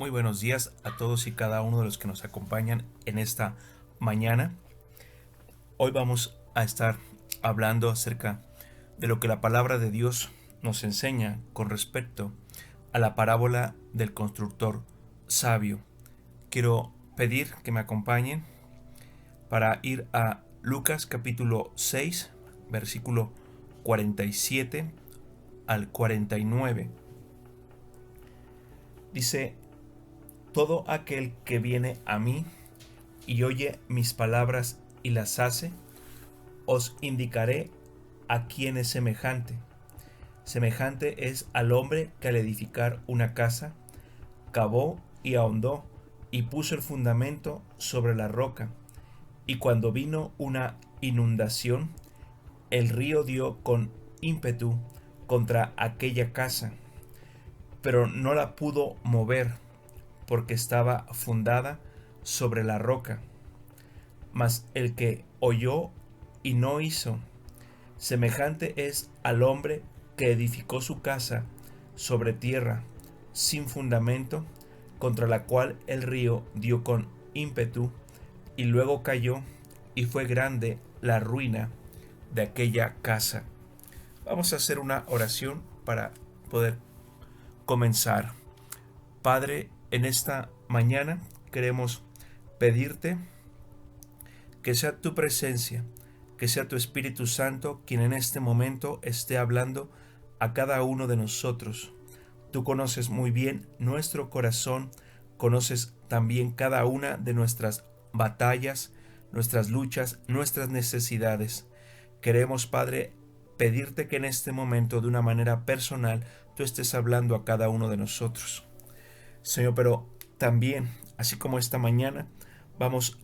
Muy buenos días a todos y cada uno de los que nos acompañan en esta mañana. Hoy vamos a estar hablando acerca de lo que la palabra de Dios nos enseña con respecto a la parábola del constructor sabio. Quiero pedir que me acompañen para ir a Lucas capítulo 6, versículo 47 al 49. Dice: todo aquel que viene a mí y oye mis palabras y las hace, os indicaré a quién es semejante. Semejante es al hombre que al edificar una casa, cavó y ahondó y puso el fundamento sobre la roca. Y cuando vino una inundación, el río dio con ímpetu contra aquella casa, pero no la pudo mover, porque estaba fundada sobre la roca. Mas el que oyó y no hizo, semejante es al hombre que edificó su casa sobre tierra, sin fundamento, contra la cual el río dio con ímpetu, y luego cayó, y fue grande la ruina de aquella casa. Vamos a hacer una oración para poder comenzar. Padre, en esta mañana queremos pedirte que sea tu presencia, que sea tu Espíritu Santo quien en este momento esté hablando a cada uno de nosotros. Tú conoces muy bien nuestro corazón, conoces también cada una de nuestras batallas, nuestras luchas, nuestras necesidades. Queremos, Padre, pedirte que en este momento, de una manera personal, tú estés hablando a cada uno de nosotros. Señor, pero también, así como esta mañana, vamos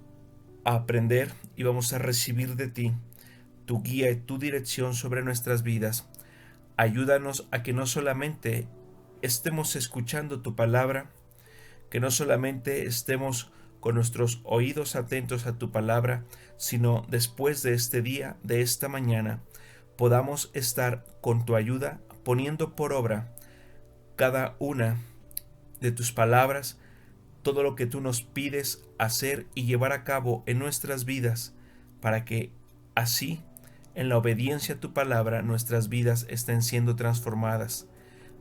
a aprender y vamos a recibir de ti tu guía y tu dirección sobre nuestras vidas. Ayúdanos a que no solamente estemos escuchando tu palabra, que no solamente estemos con nuestros oídos atentos a tu palabra, sino después de este día, de esta mañana, podamos estar con tu ayuda poniendo por obra cada una de tus palabras, todo lo que tú nos pides hacer y llevar a cabo en nuestras vidas, para que así, en la obediencia a tu palabra, nuestras vidas estén siendo transformadas.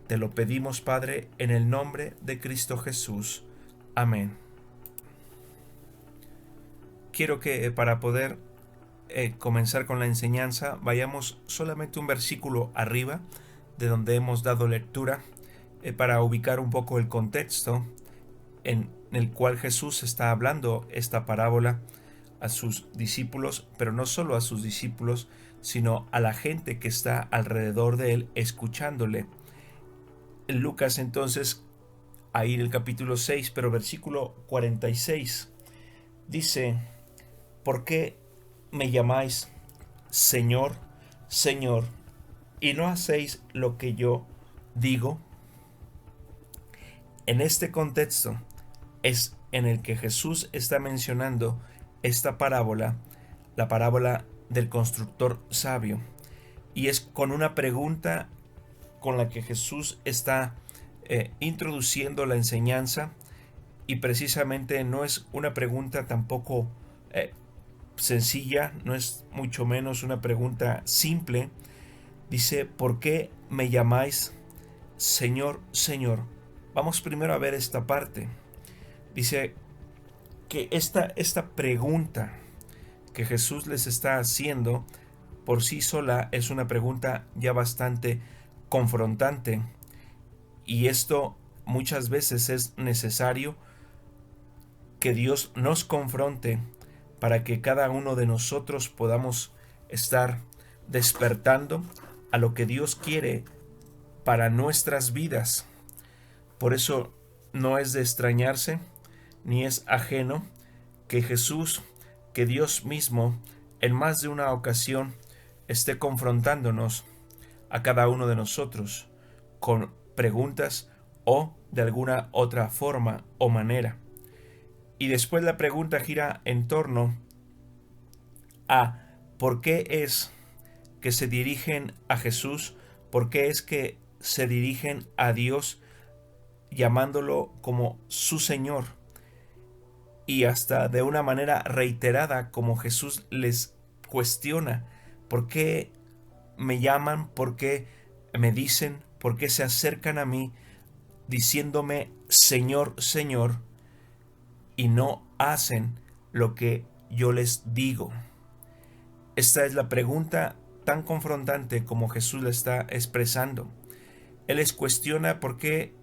Te lo pedimos, Padre, en el nombre de Cristo Jesús. Amén. Quiero que para poder comenzar con la enseñanza, vayamos solamente un versículo arriba de donde hemos dado lectura, para ubicar un poco el contexto en el cual Jesús está hablando esta parábola a sus discípulos, pero no solo a sus discípulos, sino a la gente que está alrededor de él escuchándole. En Lucas entonces, ahí en el capítulo 6, pero versículo 46, dice: ¿por qué me llamáis Señor, Señor, y no hacéis lo que yo digo? En este contexto es en el que Jesús está mencionando esta parábola, la parábola del constructor sabio, y es con una pregunta con la que Jesús está introduciendo la enseñanza, y precisamente no es una pregunta tampoco sencilla, no es mucho menos una pregunta simple. Dice: ¿por qué me llamáis Señor, Señor? Vamos primero a ver esta parte. Dice que esta pregunta que Jesús les está haciendo por sí sola es una pregunta ya bastante confrontante, y esto muchas veces es necesario que Dios nos confronte para que cada uno de nosotros podamos estar despertando a lo que Dios quiere para nuestras vidas. Por eso no es de extrañarse, ni es ajeno, que Jesús, que Dios mismo, en más de una ocasión esté confrontándonos a cada uno de nosotros con preguntas o de alguna otra forma o manera. Y después la pregunta gira en torno a por qué es que se dirigen a Jesús, por qué es que se dirigen a Dios llamándolo como su Señor, y hasta de una manera reiterada, como Jesús les cuestiona: ¿por qué me llaman? ¿Por qué me dicen? ¿Por qué se acercan a mí diciéndome Señor, Señor, y no hacen lo que yo les digo? Esta es la pregunta tan confrontante como Jesús la está expresando. Él les cuestiona por qué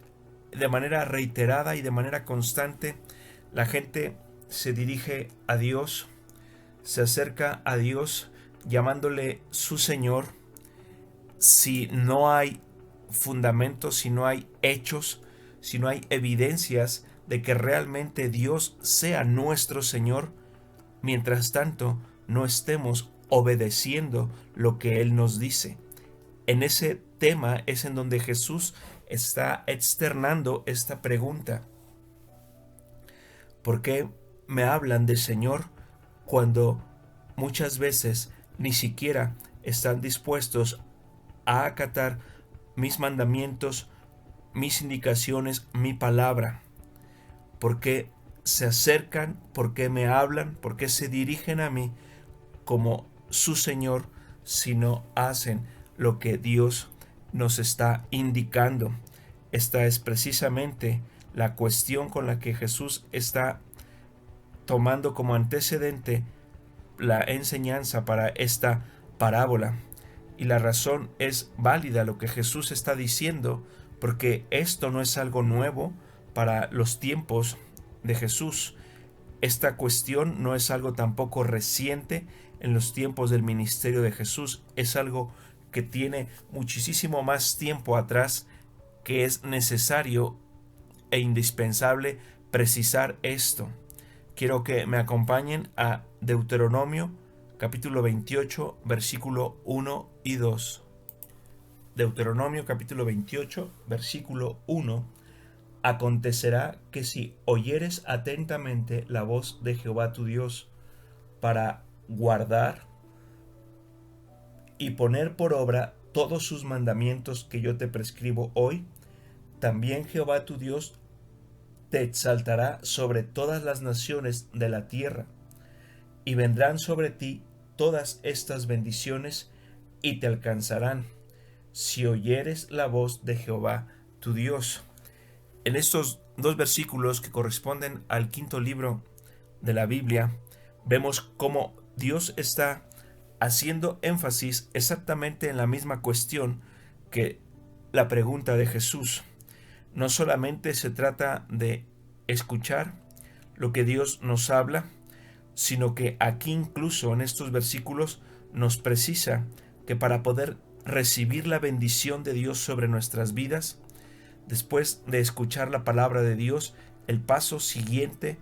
de manera reiterada y de manera constante la gente se dirige a Dios, se acerca a Dios llamándole su Señor, si no hay fundamentos, si no hay hechos, si no hay evidencias de que realmente Dios sea nuestro Señor. Mientras tanto, no estemos obedeciendo lo que Él nos dice. En ese tema es en donde Jesús está externando esta pregunta: ¿por qué me hablan de Señor cuando muchas veces ni siquiera están dispuestos a acatar mis mandamientos, mis indicaciones, mi palabra? ¿Por qué se acercan? ¿Por qué me hablan? ¿Por qué se dirigen a mí como su Señor si no hacen lo que Dios nos está indicando? Esta es precisamente la cuestión con la que Jesús está tomando como antecedente la enseñanza para esta parábola. Y la razón es válida lo que Jesús está diciendo, porque esto no es algo nuevo para los tiempos de Jesús. Esta cuestión no es algo tampoco reciente en los tiempos del ministerio de Jesús. Es algo que tiene muchísimo más tiempo atrás, que es necesario e indispensable precisar esto. Quiero que me acompañen a Deuteronomio capítulo 28, versículo 1 y 2. Deuteronomio capítulo 28, versículo 1. Acontecerá que si oyeres atentamente la voz de Jehová tu Dios para guardar y poner por obra todos sus mandamientos que yo te prescribo hoy, también Jehová tu Dios te exaltará sobre todas las naciones de la tierra, y vendrán sobre ti todas estas bendiciones y te alcanzarán, si oyeres la voz de Jehová tu Dios. En estos dos versículos que corresponden al quinto libro de la Biblia, vemos cómo Dios está haciendo énfasis exactamente en la misma cuestión que la pregunta de Jesús. No solamente se trata de escuchar lo que Dios nos habla, sino que aquí incluso en estos versículos nos precisa que para poder recibir la bendición de Dios sobre nuestras vidas, después de escuchar la palabra de Dios, el paso siguiente,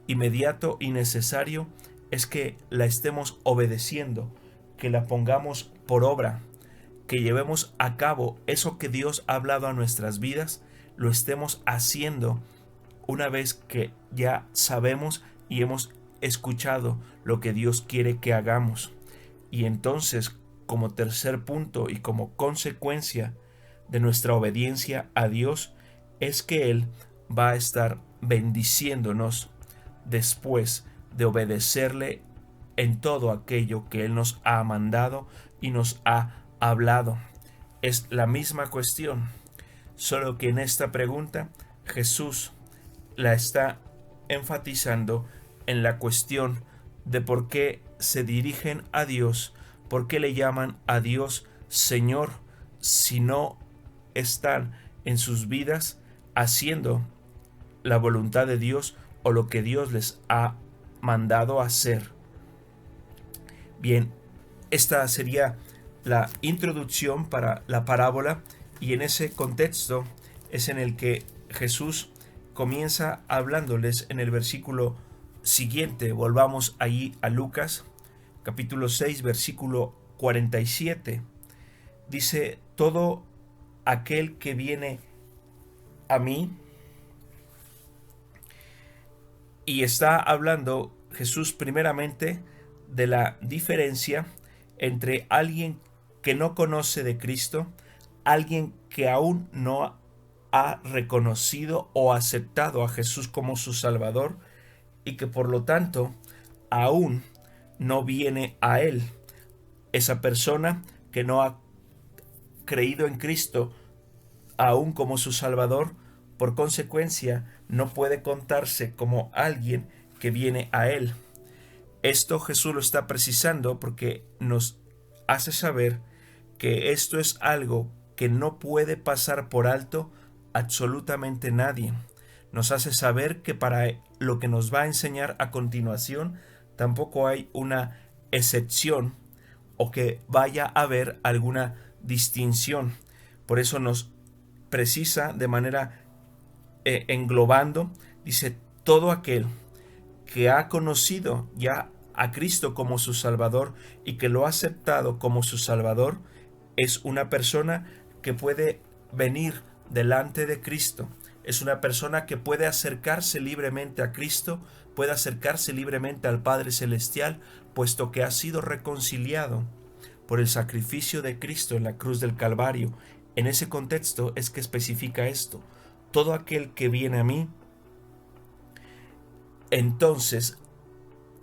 inmediato y necesario es que la estemos obedeciendo, que la pongamos por obra, que llevemos a cabo eso que Dios ha hablado a nuestras vidas, lo estemos haciendo una vez que ya sabemos y hemos escuchado lo que Dios quiere que hagamos. Y entonces, como tercer punto y como consecuencia de nuestra obediencia a Dios, es que Él va a estar bendiciéndonos después de obedecerle en todo aquello que Él nos ha mandado y nos ha hablado. Es la misma cuestión, solo que en esta pregunta Jesús la está enfatizando en la cuestión de por qué se dirigen a Dios, por qué le llaman a Dios Señor, si no están en sus vidas haciendo la voluntad de Dios o lo que Dios les ha mandado hacer. Bien, esta sería la introducción para la parábola, y en ese contexto es en el que Jesús comienza hablándoles en el versículo siguiente. Volvamos allí a Lucas capítulo 6 versículo 47. Dice: todo aquel que viene a mí, y está hablando Jesús primeramente de la diferencia entre alguien que no conoce de Cristo, alguien que aún no ha reconocido o aceptado a Jesús como su Salvador y que por lo tanto aún no viene a Él. Esa persona que no ha creído en Cristo aún como su Salvador, por consecuencia, no puede contarse como alguien que viene a Él. Esto Jesús lo está precisando porque nos hace saber que esto es algo que no puede pasar por alto absolutamente nadie. Nos hace saber que para lo que nos va a enseñar a continuación tampoco hay una excepción o que vaya a haber alguna distinción. Por eso nos precisa de manera englobando, dice, todo aquel que ha conocido ya a Cristo como su Salvador y que lo ha aceptado como su Salvador, es una persona que puede venir delante de Cristo. Es una persona que puede acercarse libremente a Cristo, puede acercarse libremente al Padre Celestial, puesto que ha sido reconciliado por el sacrificio de Cristo en la cruz del Calvario. En ese contexto es que especifica esto: todo aquel que viene a mí. Entonces,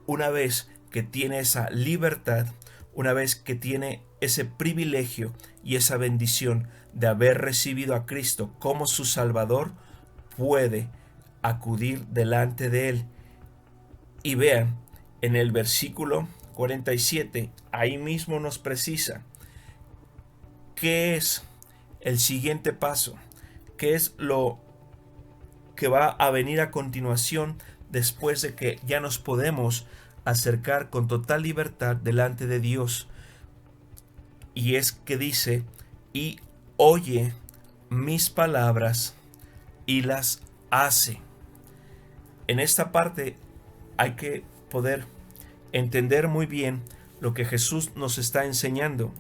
una vez que tiene esa libertad, una vez que tiene ese privilegio y esa bendición de haber recibido a Cristo como su Salvador, puede acudir delante de Él. Y vean, en el versículo 47, ahí mismo nos precisa qué es el siguiente paso, qué es lo que va a venir a continuación después de que ya nos podemos acercar con total libertad delante de Dios. Y es que dice, y oye mis palabras y las hace. En esta parte hay que poder entender muy bien lo que Jesús nos está enseñando.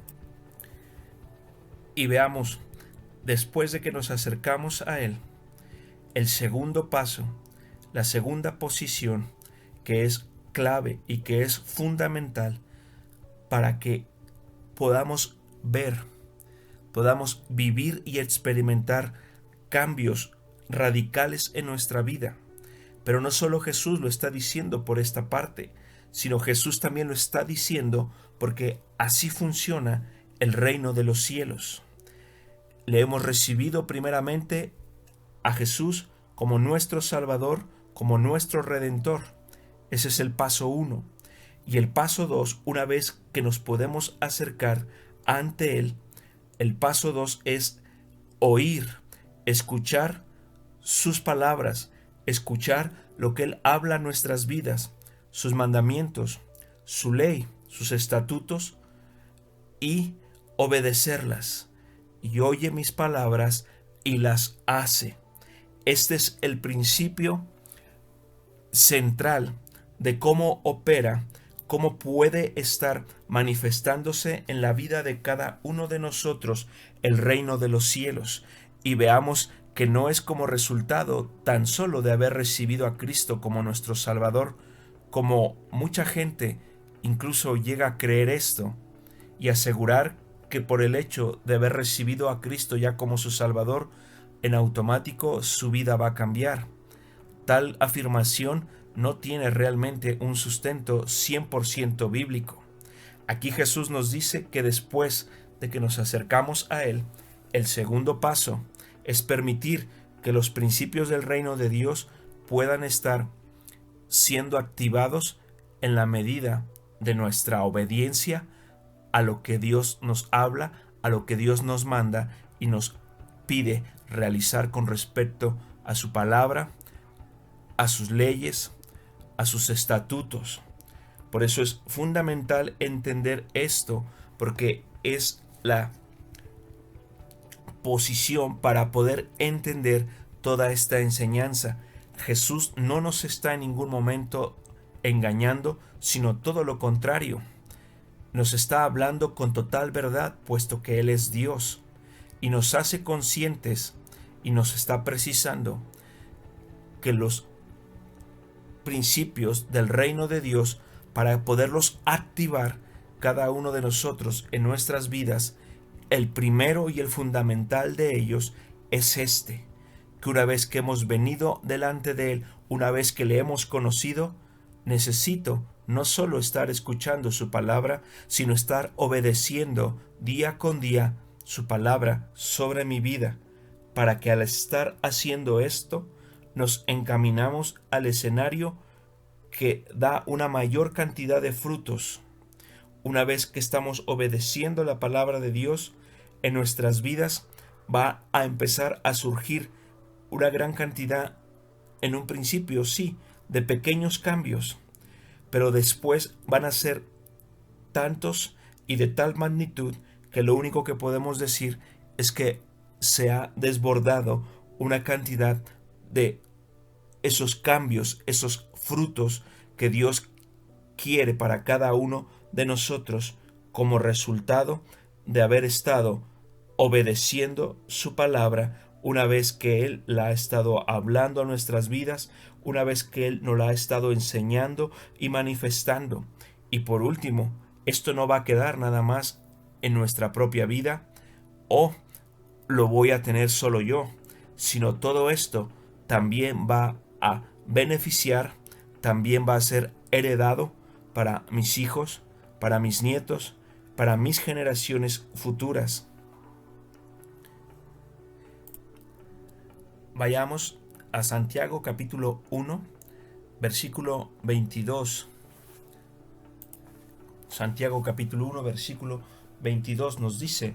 Y veamos, después de que nos acercamos a Él, el segundo paso, la segunda posición que es clave y que es fundamental para que podamos ver, podamos vivir y experimentar cambios radicales en nuestra vida. Pero no solo Jesús lo está diciendo por esta parte, sino Jesús también lo está diciendo porque así funciona el reino de los cielos. Le hemos recibido primeramente a Jesús como nuestro Salvador, como nuestro Redentor. Ese es el paso 1. Y el paso 2, una vez que nos podemos acercar ante Él, el paso 2 es oír, escuchar sus palabras, escuchar lo que Él habla a nuestras vidas, sus mandamientos, su ley, sus estatutos, y obedecerlas. Y oye mis palabras y las hace. Este es el principio central de cómo opera, cómo puede estar manifestándose en la vida de cada uno de nosotros el reino de los cielos. Y veamos que no es como resultado tan solo de haber recibido a Cristo como nuestro Salvador, como mucha gente incluso llega a creer esto y asegurar que por el hecho de haber recibido a Cristo ya como su Salvador, en automático su vida va a cambiar. Tal afirmación no tiene realmente un sustento 100% bíblico. Aquí Jesús nos dice que después de que nos acercamos a Él, el segundo paso es permitir que los principios del reino de Dios puedan estar siendo activados en la medida de nuestra obediencia a lo que Dios nos habla, a lo que Dios nos manda y nos pide realizar con respecto a su palabra, a sus leyes, a sus estatutos. Por eso es fundamental entender esto, porque es la posición para poder entender toda esta enseñanza. Jesús no nos está en ningún momento engañando, sino todo lo contrario. Nos está hablando con total verdad, puesto que Él es Dios, y nos hace conscientes y nos está precisando que los principios del reino de Dios, para poderlos activar cada uno de nosotros en nuestras vidas, el primero y el fundamental de ellos es este: que una vez que hemos venido delante de Él, una vez que le hemos conocido, necesito no solo estar escuchando su palabra, sino estar obedeciendo día con día su palabra sobre mi vida, para que al estar haciendo esto, nos encaminamos al escenario que da una mayor cantidad de frutos. Una vez que estamos obedeciendo la palabra de Dios, en nuestras vidas va a empezar a surgir una gran cantidad, en un principio sí, de pequeños cambios, pero después van a ser tantos y de tal magnitud que lo único que podemos decir es que se ha desbordado una cantidad de esos cambios, esos frutos que Dios quiere para cada uno de nosotros como resultado de haber estado obedeciendo su palabra una vez que Él la ha estado hablando a nuestras vidas, una vez que Él nos la ha estado enseñando y manifestando. Y por último, esto no va a quedar nada más en nuestra propia vida o lo voy a tener solo yo, sino todo esto también va a beneficiar, también va a ser heredado para mis hijos, para mis nietos, para mis generaciones futuras. Vayamos a Santiago capítulo 1, versículo 22. Santiago capítulo 1, versículo 22 nos dice: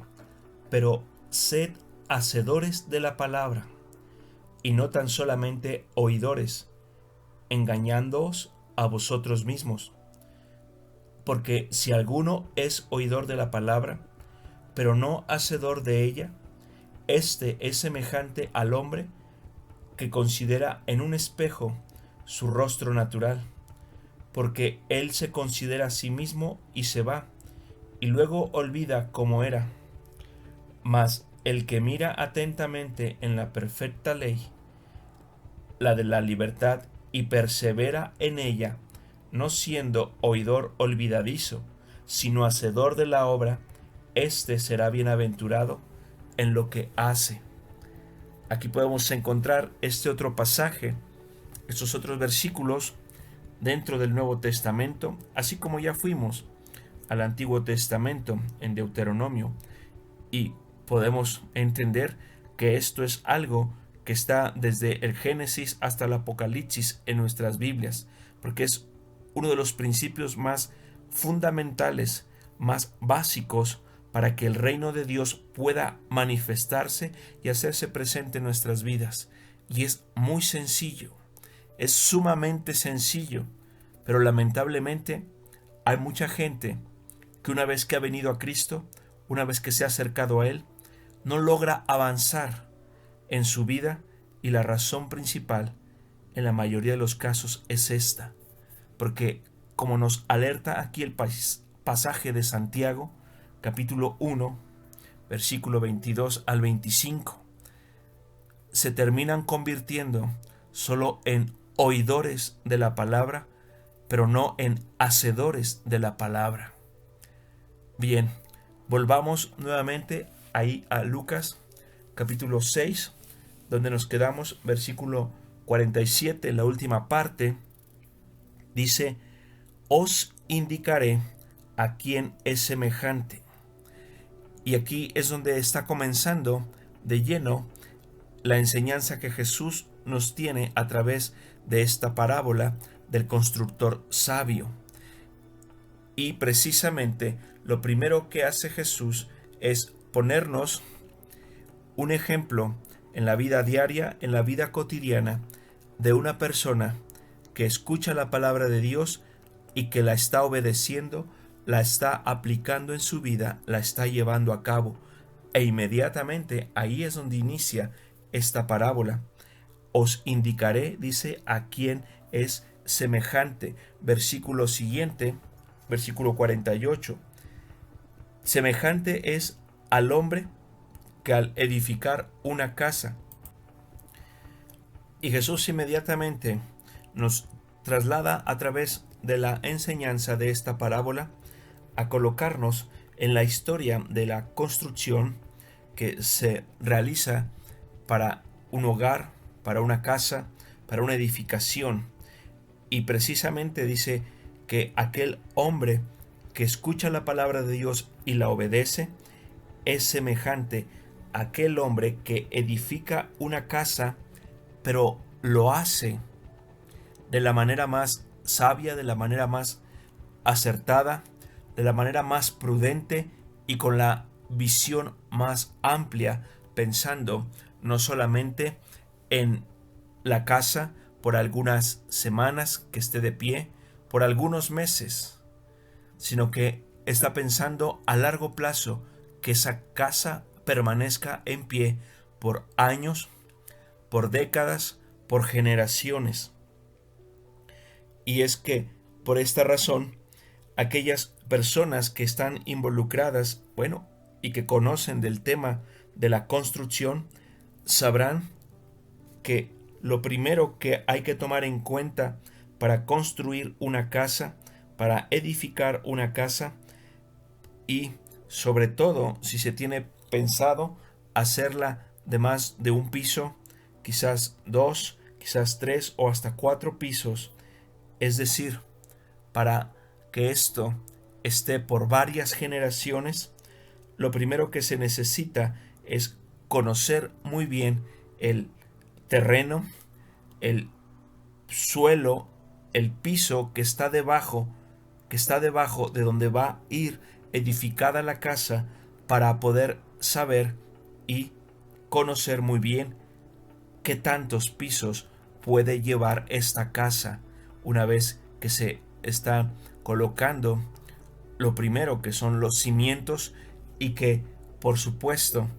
pero sed hacedores de la palabra, y no tan solamente oidores, engañándoos a vosotros mismos. Porque si alguno es oidor de la palabra, pero no hacedor de ella, éste es semejante al hombre que considera en un espejo su rostro natural, porque él se considera a sí mismo y se va, y luego olvida cómo era. Mas el que mira atentamente en la perfecta ley, la de la libertad, y persevera en ella, no siendo oidor olvidadizo, sino hacedor de la obra, éste será bienaventurado en lo que hace. Aquí podemos encontrar este otro pasaje, estos otros versículos dentro del Nuevo Testamento, así como ya fuimos al Antiguo Testamento en Deuteronomio, y podemos entender que esto es algo que está desde el Génesis hasta el Apocalipsis en nuestras Biblias, porque es uno de los principios más fundamentales, más básicos para que el reino de Dios pueda manifestarse y hacerse presente en nuestras vidas. Y es muy sencillo, es sumamente sencillo, pero lamentablemente hay mucha gente que una vez que ha venido a Cristo, una vez que se ha acercado a Él, no logra avanzar en su vida, y la razón principal en la mayoría de los casos es esta, porque como nos alerta aquí el pasaje de Santiago, capítulo 1, versículo 22 al 25, se terminan convirtiendo solo en oidores de la palabra, pero no en hacedores de la palabra. Bien, volvamos nuevamente ahí a Lucas capítulo 6, donde nos quedamos, versículo 47, la última parte, dice: os indicaré a quién es semejante. Y aquí es donde está comenzando de lleno la enseñanza que Jesús nos tiene a través de esta parábola del constructor sabio. Y precisamente lo primero que hace Jesús es ponernos un ejemplo en la vida diaria, en la vida cotidiana, de una persona que escucha la palabra de Dios y que la está obedeciendo, la está aplicando en su vida, la está llevando a cabo. E inmediatamente ahí es donde inicia esta parábola. Os indicaré, dice, a quién es semejante. Versículo siguiente, versículo 48. Semejante es al hombre que al edificar una casa. Y Jesús inmediatamente nos traslada a través de la enseñanza de esta parábola a colocarnos en la historia de la construcción que se realiza para un hogar, para una casa, para una edificación. Y precisamente dice que aquel hombre que escucha la palabra de Dios y la obedece es semejante a aquel hombre que edifica una casa, pero lo hace de la manera más sabia, de la manera más acertada, de la manera más prudente y con la visión más amplia, pensando no solamente en la casa por algunas semanas que esté de pie, por algunos meses, sino que está pensando a largo plazo que esa casa permanezca en pie por años, por décadas, por generaciones. Y es que por esta razón, aquellas personas que están involucradas, y que conocen del tema de la construcción, sabrán que lo primero que hay que tomar en cuenta para construir una casa, para edificar una casa, y sobre todo si se tiene pensado hacerla de más de un piso, quizás 2, quizás 3 o hasta 4 pisos, es decir, para que esto esté por varias generaciones, lo primero que se necesita es conocer muy bien el terreno, el suelo, el piso que está debajo de donde va a ir edificada la casa, para poder saber y conocer muy bien qué tantos pisos puede llevar esta casa una vez que se está colocando lo primero, que son los cimientos, y que por supuesto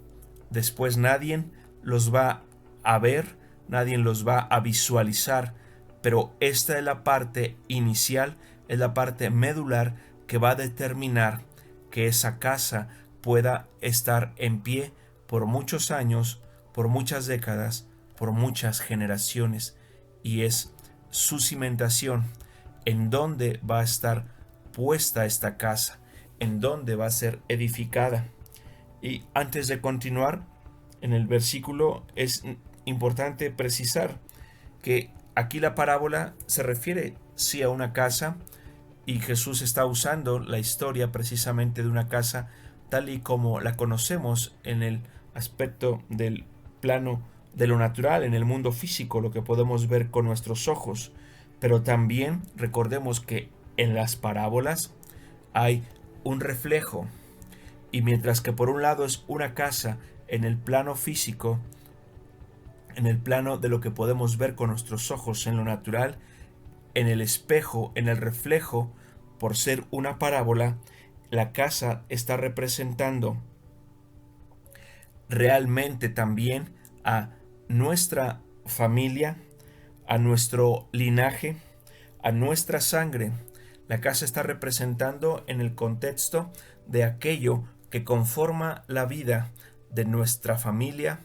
después nadie los va a ver, nadie los va a visualizar, pero esta es la parte inicial, es la parte medular que va a determinar que esa casa pueda estar en pie por muchos años, por muchas décadas, por muchas generaciones, y es su cimentación, en dónde va a estar puesta esta casa, en dónde va a ser edificada. Y antes de continuar, en el versículo es importante precisar que aquí la parábola se refiere sí a una casa, y Jesús está usando la historia precisamente de una casa tal y como la conocemos en el aspecto del plano de lo natural, en el mundo físico, lo que podemos ver con nuestros ojos. Pero también recordemos que en las parábolas hay un reflejo, y mientras que por un lado es una casa en el plano físico, en el plano de lo que podemos ver con nuestros ojos en lo natural, en el espejo, en el reflejo, por ser una parábola, la casa está representando realmente también a nuestra familia, a nuestro linaje, a nuestra sangre. La casa está representando en el contexto de aquello que conforma la vida de nuestra familia,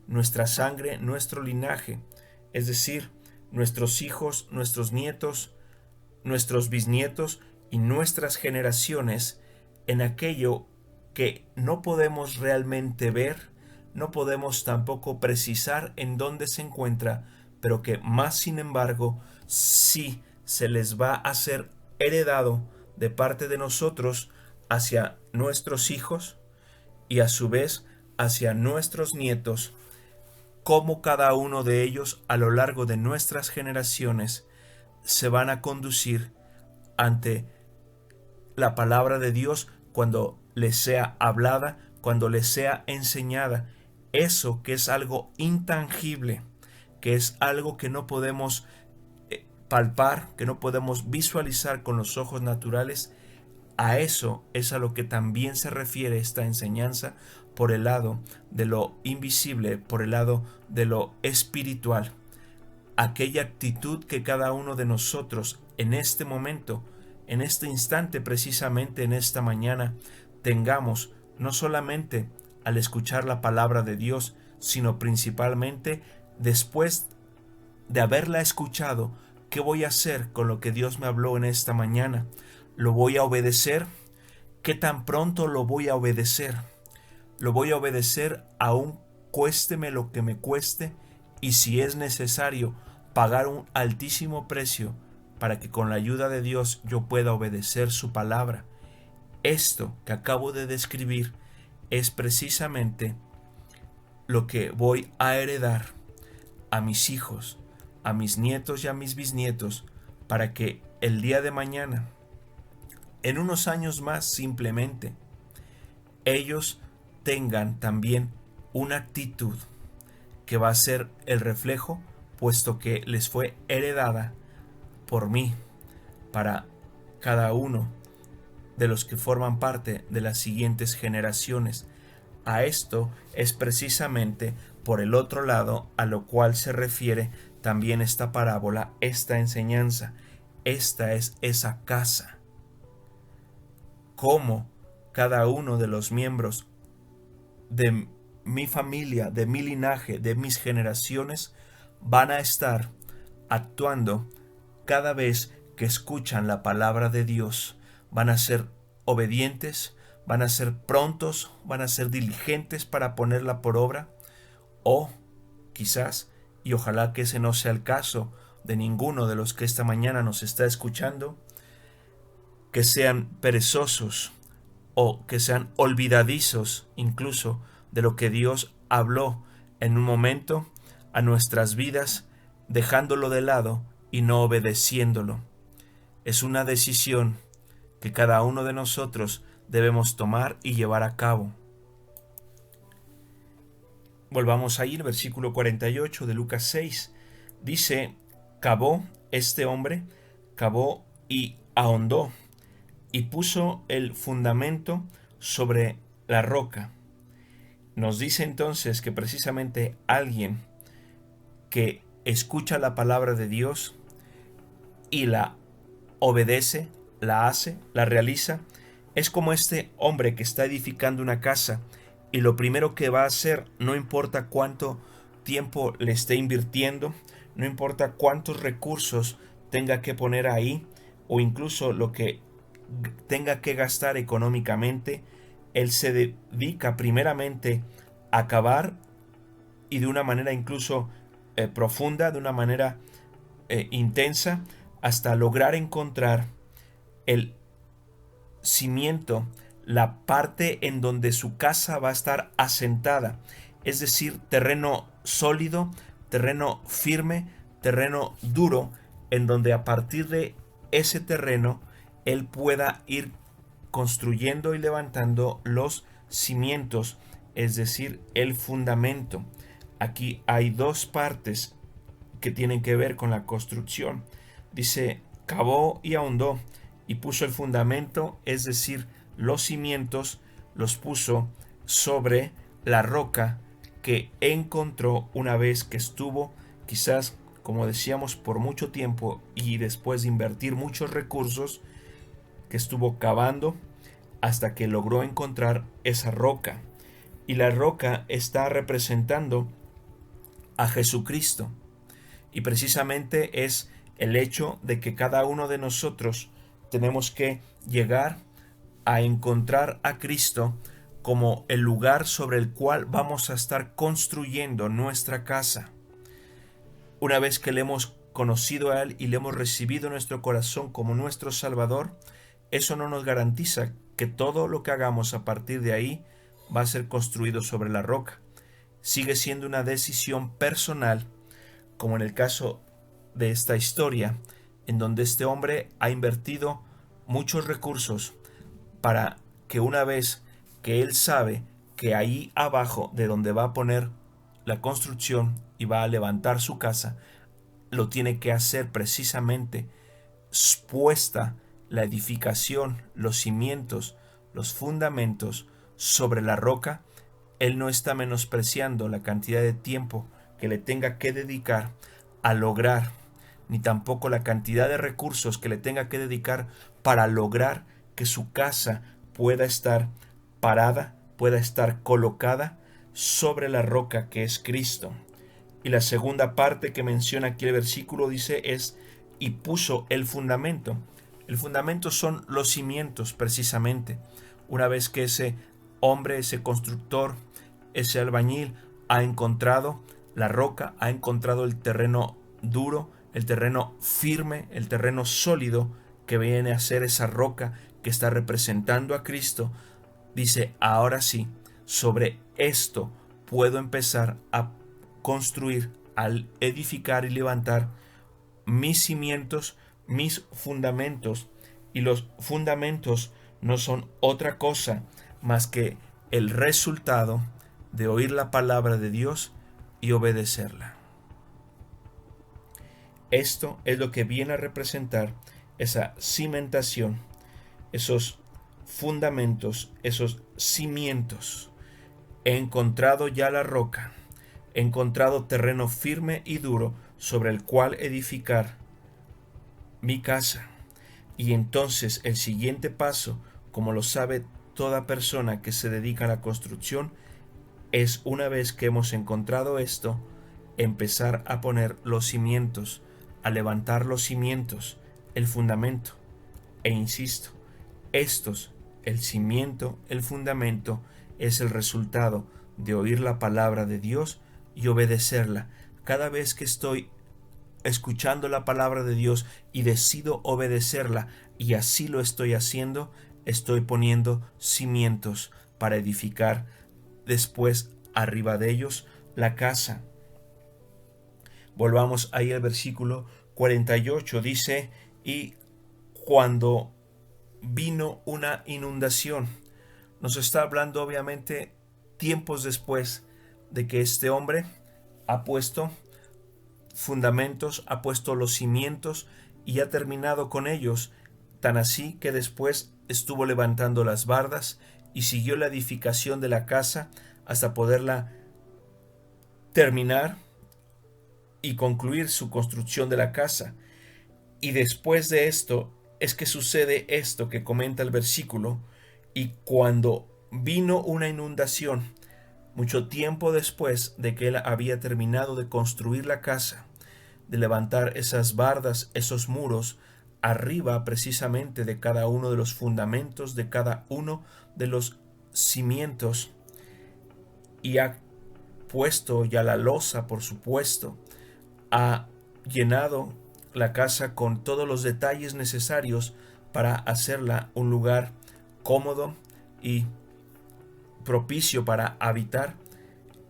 nuestra sangre, nuestro linaje, es decir, nuestros hijos, nuestros nietos, nuestros bisnietos y nuestras generaciones, en aquello que no podemos realmente ver, no podemos tampoco precisar en dónde se encuentra, pero que más sin embargo sí se les va a ser heredado de parte de nosotros hacia nuestros hijos y a su vez hacia nuestros nietos, cómo cada uno de ellos a lo largo de nuestras generaciones se van a conducir ante la palabra de Dios cuando les sea hablada, cuando les sea enseñada. Eso que es algo intangible, que es algo que no podemos palpar, que no podemos visualizar con los ojos naturales, a eso es a lo que también se refiere esta enseñanza por el lado de lo invisible, por el lado de lo espiritual. Aquella actitud que cada uno de nosotros en este momento, en este instante, precisamente en esta mañana, tengamos, no solamente al escuchar la palabra de Dios, sino principalmente después de haberla escuchado, ¿qué voy a hacer con lo que Dios me habló en esta mañana? ¿Lo voy a obedecer? ¿Qué tan pronto lo voy a obedecer? Lo voy a obedecer aún cuésteme lo que me cueste, y si es necesario pagar un altísimo precio para que con la ayuda de Dios yo pueda obedecer su palabra. Esto que acabo de describir es precisamente lo que voy a heredar a mis hijos, a mis nietos y a mis bisnietos, para que el día de mañana, en unos años más simplemente, ellos tengan también una actitud que va a ser el reflejo, puesto que les fue heredada por mí, para cada uno de los que forman parte de las siguientes generaciones. A esto es precisamente por el otro lado a lo cual se refiere también esta parábola, esta enseñanza. Esta es esa casa. Cómo cada uno de los miembros de mi familia, de mi linaje, de mis generaciones, van a estar actuando cada vez que escuchan la palabra de Dios. Van a ser obedientes, van a ser prontos, van a ser diligentes para ponerla por obra, o quizás, y ojalá que ese no sea el caso de ninguno de los que esta mañana nos está escuchando, que sean perezosos o que sean olvidadizos incluso de lo que Dios habló en un momento a nuestras vidas, dejándolo de lado y no obedeciéndolo. Es una decisión que cada uno de nosotros debemos tomar y llevar a cabo. Volvamos a ir, versículo 48 de Lucas 6. Dice, cavó este hombre, cavó y ahondó, y puso el fundamento sobre la roca. Nos dice entonces que precisamente alguien que escucha la palabra de Dios y la obedece, la hace, la realiza, es como este hombre que está edificando una casa y lo primero que va a hacer, no importa cuánto tiempo le esté invirtiendo, no importa cuántos recursos tenga que poner ahí o incluso lo que tenga que gastar económicamente, él se dedica primeramente a cavar y de una manera incluso profunda, de una manera intensa, hasta lograr encontrar el cimiento, la parte en donde su casa va a estar asentada, es decir, terreno sólido, terreno firme, terreno duro, en donde a partir de ese terreno él pueda ir construyendo y levantando los cimientos, es decir, el fundamento. Aquí hay dos partes que tienen que ver con la construcción. Dice, cavó y ahondó y puso el fundamento, es decir, los cimientos los puso sobre la roca que encontró una vez que estuvo, quizás, como decíamos, por mucho tiempo y después de invertir muchos recursos, que estuvo cavando hasta que logró encontrar esa roca. Y la roca está representando a Jesucristo. Y precisamente es el hecho de que cada uno de nosotros tenemos que llegar a encontrar a Cristo como el lugar sobre el cual vamos a estar construyendo nuestra casa. Una vez que le hemos conocido a Él y le hemos recibido en nuestro corazón como nuestro Salvador, eso no nos garantiza que todo lo que hagamos a partir de ahí va a ser construido sobre la roca. Sigue siendo una decisión personal, como en el caso de esta historia, en donde este hombre ha invertido muchos recursos para que una vez que él sabe que ahí abajo de donde va a poner la construcción y va a levantar su casa, lo tiene que hacer precisamente puesta la edificación, los cimientos, los fundamentos sobre la roca, él no está menospreciando la cantidad de tiempo que le tenga que dedicar a lograr, ni tampoco la cantidad de recursos que le tenga que dedicar para lograr que su casa pueda estar parada, pueda estar colocada sobre la roca que es Cristo. Y la segunda parte que menciona aquí el versículo dice es, y puso el fundamento. El fundamento son los cimientos precisamente. Una vez que ese hombre, ese constructor, ese albañil ha encontrado La roca ha encontrado el terreno duro, el terreno firme, el terreno sólido que viene a ser esa roca que está representando a Cristo. Dice, ahora sí, sobre esto puedo empezar a construir, al edificar y levantar mis cimientos, mis fundamentos. Y los fundamentos no son otra cosa más que el resultado de oír la palabra de Dios y obedecerla. Esto es lo que viene a representar esa cimentación, esos fundamentos, esos cimientos. He encontrado ya la roca, he encontrado terreno firme y duro sobre el cual edificar mi casa. Y entonces el siguiente paso, como lo sabe toda persona que se dedica a la construcción, es, una vez que hemos encontrado esto, empezar a poner los cimientos, a levantar los cimientos, el fundamento. E insisto, estos, el cimiento, el fundamento, es el resultado de oír la palabra de Dios y obedecerla. Cada vez que estoy escuchando la palabra de Dios y decido obedecerla, y así lo estoy haciendo, estoy poniendo cimientos para edificar después arriba de ellos la casa. Volvamos ahí al versículo 48, dice, y cuando vino una inundación, nos está hablando obviamente tiempos después de que este hombre ha puesto fundamentos, ha puesto los cimientos y ha terminado con ellos, tan así que después estuvo levantando las bardas y siguió la edificación de la casa hasta poderla terminar y concluir su construcción de la casa. Y después de esto es que sucede esto que comenta el versículo, y cuando vino una inundación, mucho tiempo después de que él había terminado de construir la casa, de levantar esas bardas, esos muros, arriba precisamente de cada uno de los fundamentos, de cada uno de los cimientos, y ha puesto ya la losa, por supuesto, ha llenado la casa con todos los detalles necesarios para hacerla un lugar cómodo y propicio para habitar.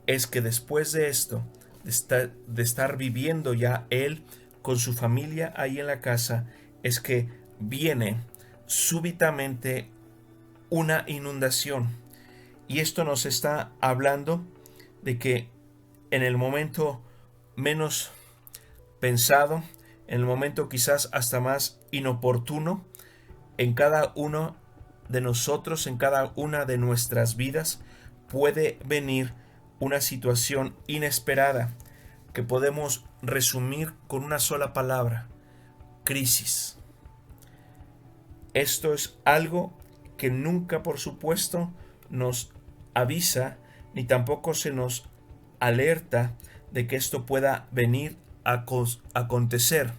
Es que después de esto, de estar viviendo ya él con su familia ahí en la casa, es que viene súbitamente una inundación. Y esto nos está hablando de que en el momento menos pensado, en el momento quizás hasta más inoportuno, en cada uno de nosotros, en cada una de nuestras vidas, puede venir una situación inesperada que podemos resumir con una sola palabra: crisis. Esto es algo que nunca, por supuesto, nos avisa, ni tampoco se nos alerta de que esto pueda venir a acontecer.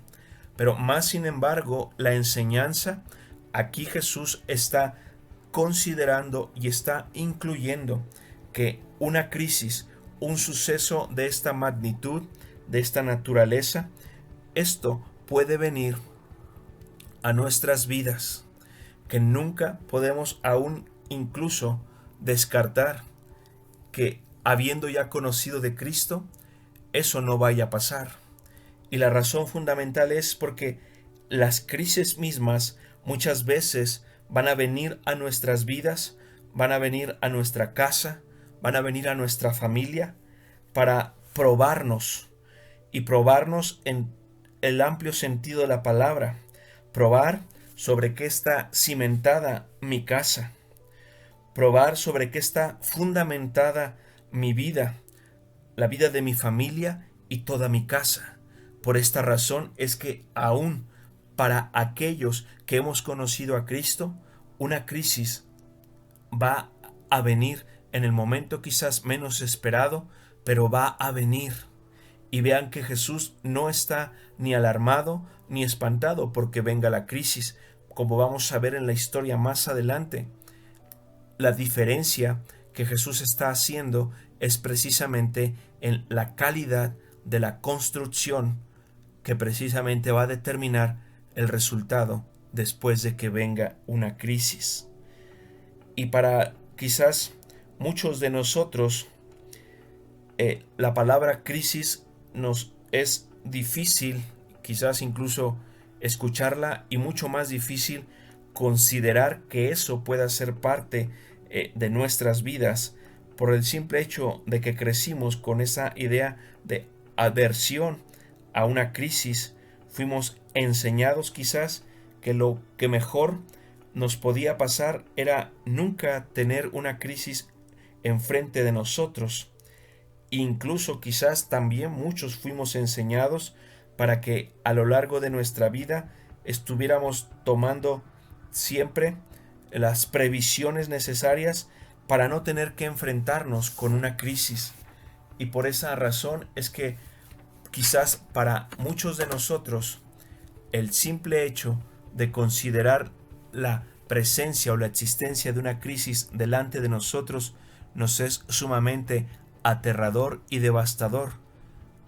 Pero más sin embargo, la enseñanza, aquí Jesús está considerando y está incluyendo que una crisis, un suceso de esta magnitud, de esta naturaleza, esto puede venir a nuestras vidas, que nunca podemos aún incluso descartar que, habiendo ya conocido de Cristo, eso no vaya a pasar. Y la razón fundamental es porque las crisis mismas muchas veces van a venir a nuestras vidas, van a venir a nuestra casa, van a venir a nuestra familia para probarnos, y probarnos en el amplio sentido de la palabra, probar sobre qué está cimentada mi casa, probar sobre qué está fundamentada mi vida, la vida de mi familia y toda mi casa. Por esta razón es que aún para aquellos que hemos conocido a Cristo, una crisis va a venir en el momento quizás menos esperado, pero va a venir. Y vean que Jesús no está ni alarmado ni espantado porque venga la crisis, como vamos a ver en la historia más adelante. La diferencia que Jesús está haciendo es precisamente en la calidad de la construcción que precisamente va a determinar el resultado después de que venga una crisis. Y para quizás muchos de nosotros, la palabra crisis nos es difícil, quizás incluso escucharla, y mucho más difícil considerar que eso pueda ser parte de nuestras vidas, por el simple hecho de que crecimos con esa idea de aversión a una crisis. Fuimos enseñados quizás que lo que mejor nos podía pasar era nunca tener una crisis enfrente de nosotros. Incluso quizás también muchos fuimos enseñados para que a lo largo de nuestra vida estuviéramos tomando siempre las previsiones necesarias para no tener que enfrentarnos con una crisis. Y por esa razón es que quizás para muchos de nosotros el simple hecho de considerar la presencia o la existencia de una crisis delante de nosotros nos es sumamente aterrador y devastador,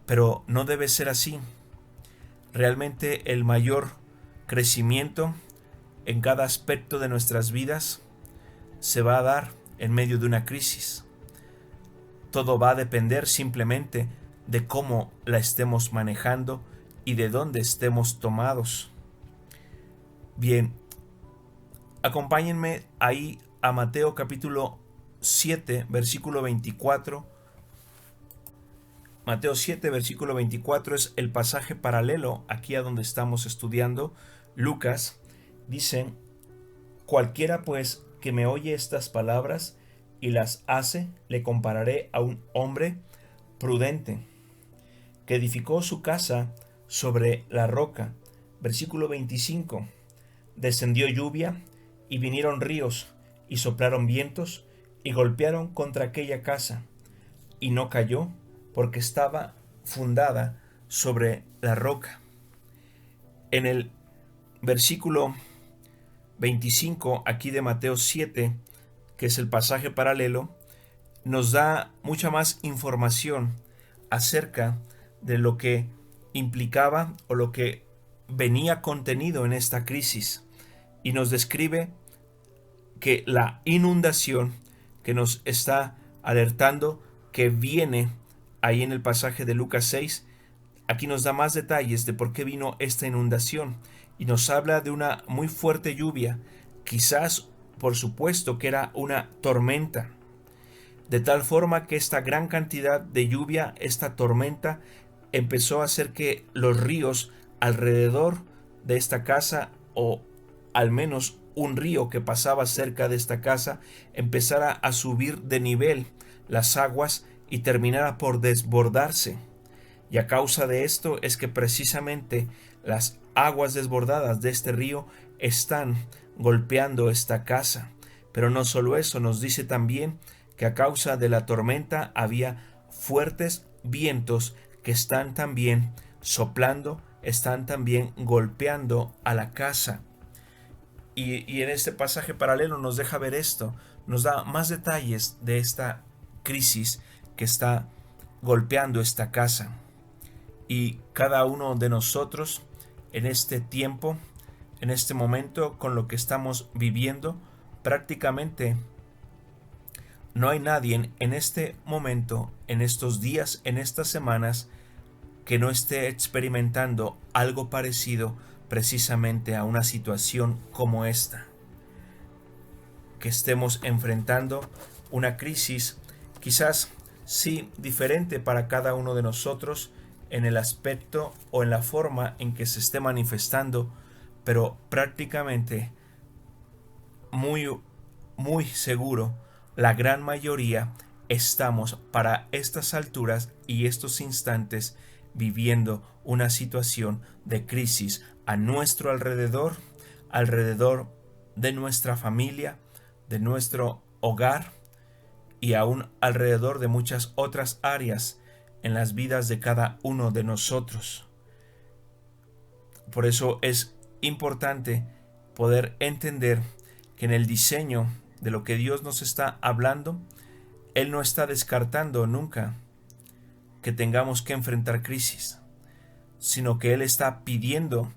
pero no debe ser así. Realmente el mayor crecimiento en cada aspecto de nuestras vidas se va a dar en medio de una crisis. Todo va a depender simplemente de cómo la estemos manejando y de dónde estemos tomados. Bien, acompáñenme ahí a Mateo capítulo 7, versículo 24. Mateo 7, versículo 24 es el pasaje paralelo aquí a donde estamos estudiando Lucas. Dicen: cualquiera pues que me oye estas palabras y las hace, le compararé a un hombre prudente que edificó su casa sobre la roca. Versículo 25. Descendió lluvia y vinieron ríos y soplaron vientos y golpearon contra aquella casa, y no cayó porque estaba fundada sobre la roca. En el versículo 25 aquí de Mateo 7, que es el pasaje paralelo, nos da mucha más información acerca de lo que implicaba o lo que venía contenido en esta crisis, y nos describe que la inundación que nos está alertando que viene ahí en el pasaje de Lucas 6, aquí nos da más detalles de por qué vino esta inundación, y nos habla de una muy fuerte lluvia, quizás por supuesto que era una tormenta, de tal forma que esta gran cantidad de lluvia, esta tormenta, empezó a hacer que los ríos alrededor de esta casa, o al menos un río que pasaba cerca de esta casa, empezara a subir de nivel las aguas y terminara por desbordarse. Y a causa de esto es que precisamente las aguas desbordadas de este río están golpeando esta casa. Pero no solo eso, nos dice también que a causa de la tormenta había fuertes vientos que están también soplando, están también golpeando a la casa. Y en este pasaje paralelo nos deja ver esto, nos da más detalles de esta crisis que está golpeando esta casa. Y cada uno de nosotros en este tiempo, en este momento, con lo que estamos viviendo, prácticamente no hay nadie en este momento, en estos días, en estas semanas, que no esté experimentando algo parecido precisamente a una situación como esta. Que estemos enfrentando una crisis, quizás sí diferente para cada uno de nosotros en el aspecto o en la forma en que se esté manifestando, pero prácticamente muy seguro, la gran mayoría estamos para estas alturas y estos instantes viviendo una situación de crisis a nuestro alrededor, alrededor de nuestra familia, de nuestro hogar y aún alrededor de muchas otras áreas en las vidas de cada uno de nosotros. Por eso es importante poder entender que en el diseño de lo que Dios nos está hablando, Él no está descartando nunca que tengamos que enfrentar crisis, sino que Él está pidiendo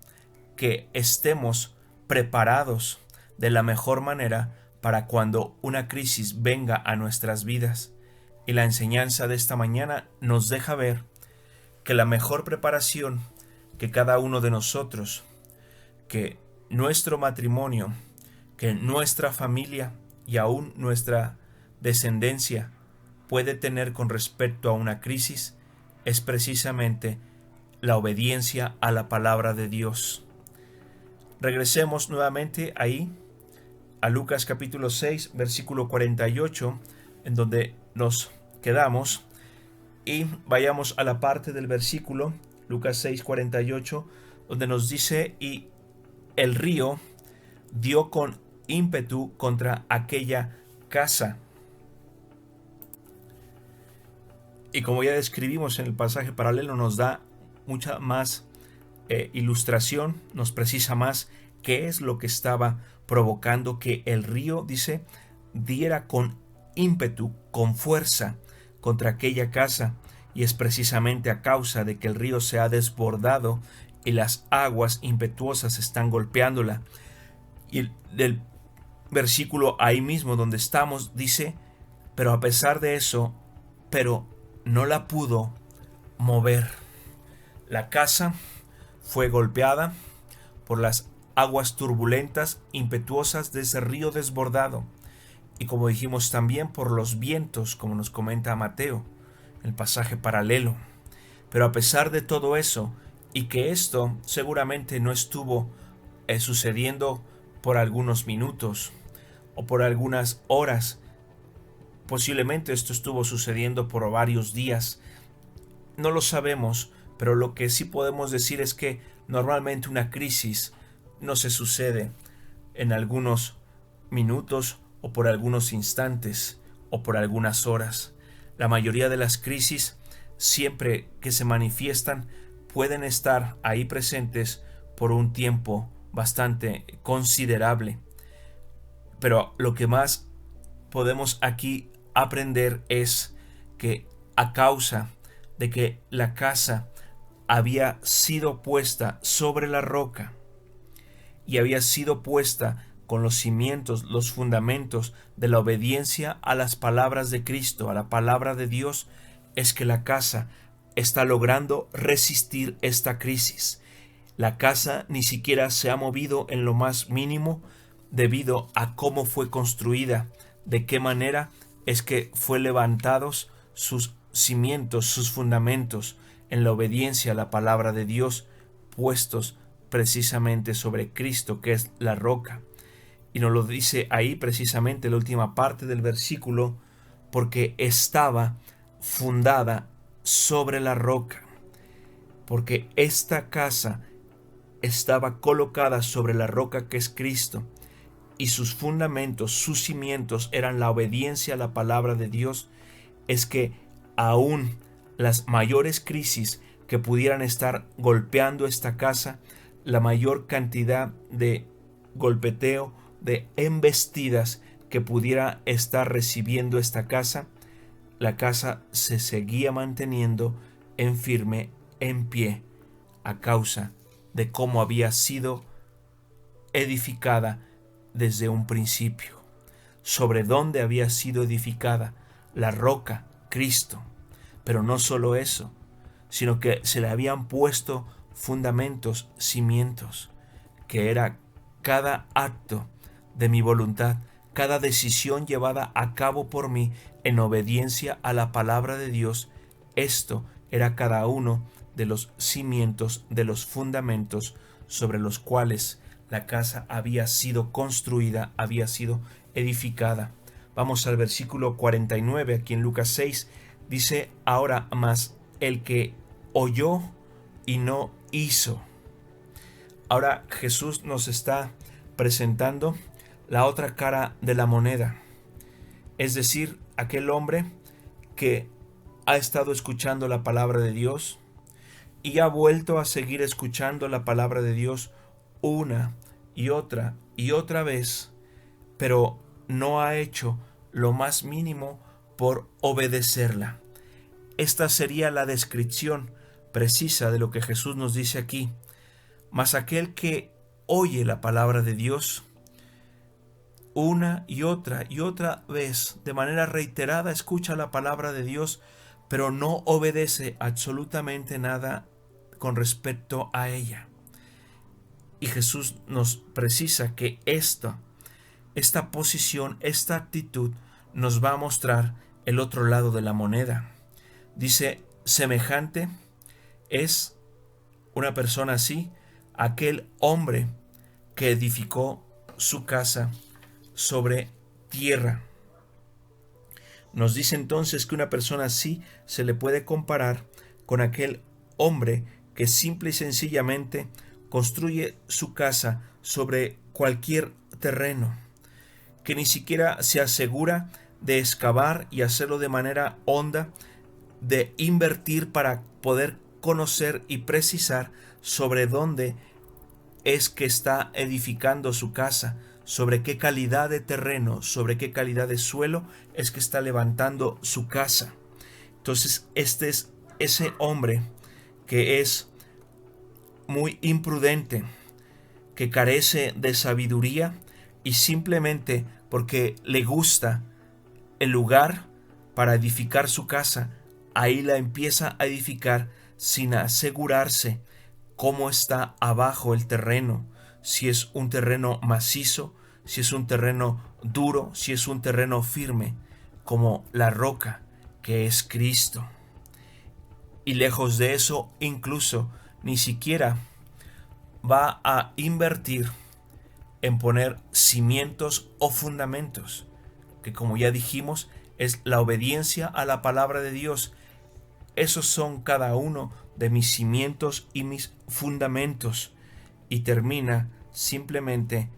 que estemos preparados de la mejor manera para cuando una crisis venga a nuestras vidas. Y la enseñanza de esta mañana nos deja ver que la mejor preparación que cada uno de nosotros, que nuestro matrimonio, que nuestra familia y aún nuestra descendencia puede tener con respecto a una crisis es precisamente la obediencia a la palabra de Dios. Regresemos nuevamente ahí a Lucas capítulo 6, versículo 48, en donde nos quedamos, y vayamos a la parte del versículo, Lucas 6, 48, donde nos dice: y el río dio con ímpetu contra aquella casa. Y como ya describimos en el pasaje paralelo, nos da mucha más ilustración, nos precisa más qué es lo que estaba provocando que el río, dice, diera con ímpetu, con fuerza, contra aquella casa, y es precisamente a causa de que el río se ha desbordado y las aguas impetuosas están golpeándola. Y del versículo ahí mismo donde estamos dice: pero a pesar de eso, pero no la pudo mover. La casa fue golpeada por las aguas turbulentas, impetuosas de ese río desbordado, y como dijimos también por los vientos, como nos comenta Mateo, el pasaje paralelo. Pero a pesar de todo eso, y que esto seguramente no estuvo sucediendo por algunos minutos o por algunas horas, posiblemente esto estuvo sucediendo por varios días, no lo sabemos, pero lo que sí podemos decir es que normalmente una crisis no se sucede en algunos minutos o por algunos instantes o por algunas horas. La mayoría de las crisis, siempre que se manifiestan, pueden estar ahí presentes por un tiempo bastante considerable. Pero lo que más podemos aquí aprender es que a causa de que la casa había sido puesta sobre la roca y había sido puesta con los cimientos, los fundamentos de la obediencia a las palabras de Cristo, a la palabra de Dios, es que la casa está logrando resistir esta crisis. La casa ni siquiera se ha movido en lo más mínimo debido a cómo fue construida, de qué manera es que fue levantados sus cimientos, sus fundamentos en la obediencia a la palabra de Dios, puestos precisamente sobre Cristo, que es la roca. Y nos lo dice ahí precisamente la última parte del versículo: porque estaba fundada sobre la roca. Porque esta casa estaba colocada sobre la roca que es Cristo, y sus fundamentos, sus cimientos eran la obediencia a la palabra de Dios. Es que aún las mayores crisis que pudieran estar golpeando esta casa, la mayor cantidad de golpeteo, de embestidas que pudiera estar recibiendo esta casa, la casa se seguía manteniendo en firme, en pie, a causa de cómo había sido edificada desde un principio. ¿Sobre dónde había sido edificada? La roca, Cristo. Pero no solo eso, sino que se le habían puesto fundamentos, cimientos, que era cada acto de mi voluntad, cada decisión llevada a cabo por mí en obediencia a la palabra de Dios. Esto era cada uno de los cimientos, de los fundamentos sobre los cuales la casa había sido construida, había sido edificada. Vamos al versículo 49, aquí en Lucas 6, dice: ahora más el que oyó y no hizo. Ahora Jesús nos está presentando la otra cara de la moneda, es decir, aquel hombre que ha estado escuchando la palabra de Dios y ha vuelto a seguir escuchando la palabra de Dios una y otra vez, pero no ha hecho lo más mínimo por obedecerla. esta sería la descripción precisa de lo que Jesús nos dice aquí. Mas aquel que oye la palabra de Dios una y otra vez, de manera reiterada, escucha la palabra de Dios, pero no obedece absolutamente nada con respecto a ella. Y Jesús nos precisa que esta posición, esta actitud, nos va a mostrar el otro lado de la moneda. Dice, semejante es una persona así, aquel hombre que edificó su casa sobre tierra. Nos dice entonces que una persona así se le puede comparar con aquel hombre que simple y sencillamente construye su casa sobre cualquier terreno, que ni siquiera se asegura de excavar y hacerlo de manera honda, de invertir para poder conocer y precisar sobre dónde es que está edificando su casa, sobre qué calidad de terreno, sobre qué calidad de suelo es que está levantando su casa. Entonces, este es ese hombre que es muy imprudente, que carece de sabiduría y simplemente porque le gusta el lugar para edificar su casa, ahí la empieza a edificar sin asegurarse cómo está abajo el terreno, si es un terreno macizo, si es un terreno duro, si es un terreno firme, como la roca que es Cristo. Y lejos de eso, incluso ni siquiera va a invertir en poner cimientos o fundamentos, que como ya dijimos, es la obediencia a la palabra de Dios. Esos son cada uno de mis cimientos y mis fundamentos, y termina simplemente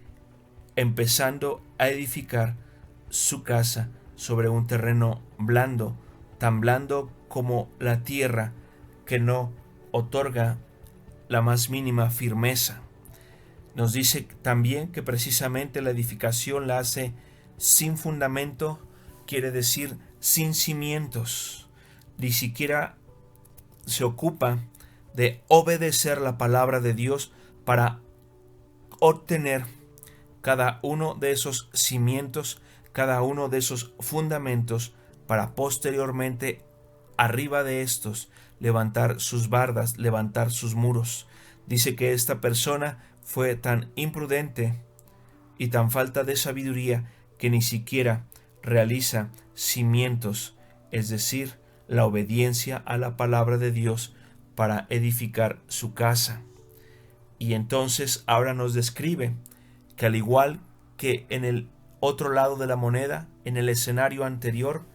empezando a edificar su casa sobre un terreno blando, tan blando como la tierra, que no otorga la más mínima firmeza. Nos dice también que precisamente la edificación la hace sin fundamento, quiere decir sin cimientos. Ni siquiera se ocupa de obedecer la palabra de Dios para obtener cada uno de esos cimientos, cada uno de esos fundamentos, para posteriormente, arriba de estos, levantar sus bardas, levantar sus muros. Dice que esta persona fue tan imprudente y tan falta de sabiduría que ni siquiera realiza cimientos, es decir, la obediencia a la palabra de Dios para edificar su casa. Y entonces ahora nos describe que, al igual que en el otro lado de la moneda, en el escenario anterior,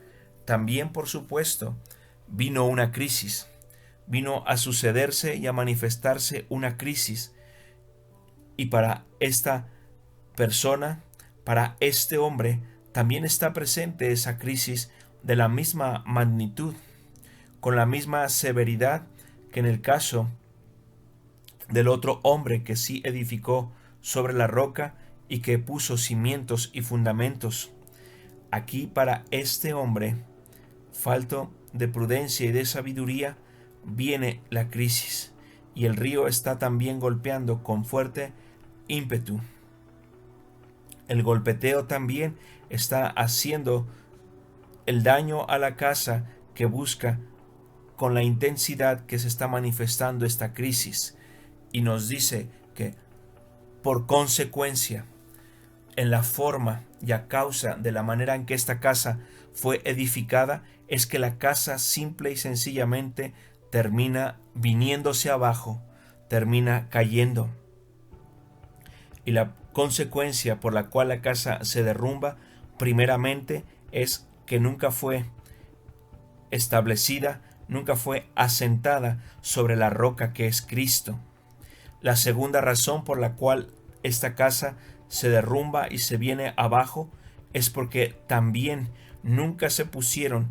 también, por supuesto, vino una crisis, vino a sucederse y a manifestarse una crisis. Y para esta persona, para este hombre, también está presente esa crisis de la misma magnitud, con la misma severidad que en el caso del otro hombre que sí edificó sobre la roca y que puso cimientos y fundamentos. Aquí, para este hombre, falto de prudencia y de sabiduría, viene la crisis, y el río está también golpeando con fuerte ímpetu. El golpeteo también está haciendo el daño a la casa que busca con la intensidad que se está manifestando esta crisis, y nos dice que por consecuencia, en la forma y a causa de la manera en que esta casa fue edificada, es que la casa simple y sencillamente termina viniéndose abajo, termina cayendo. Y la consecuencia por la cual la casa se derrumba, primeramente, es que nunca fue establecida, nunca fue asentada sobre la roca que es Cristo. La segunda razón por la cual esta casa se derrumba y se viene abajo es porque también nunca se pusieron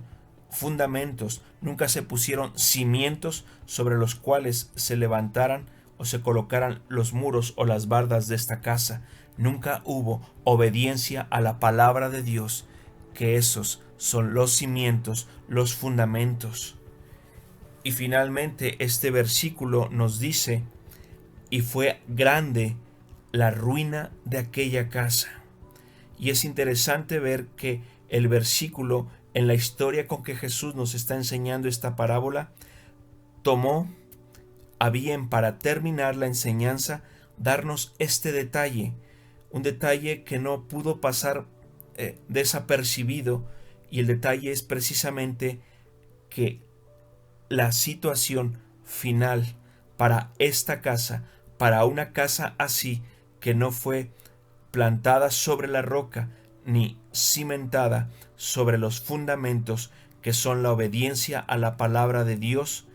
fundamentos, nunca se pusieron cimientos sobre los cuales se levantaran o se colocaran los muros o las bardas de esta casa. Nunca hubo obediencia a la palabra de Dios, que esos son los cimientos, los fundamentos. Y finalmente este versículo nos dice, y fue grande la ruina de aquella casa. Y es interesante ver que el versículo, en la historia con que Jesús nos está enseñando esta parábola, tomó a bien, para terminar la enseñanza, darnos este detalle, un detalle que no pudo pasar desapercibido, y el detalle es precisamente que la situación final para esta casa, para una casa así, que no fue plantada sobre la roca ni cimentada sobre los fundamentos que son la obediencia a la palabra de Dios,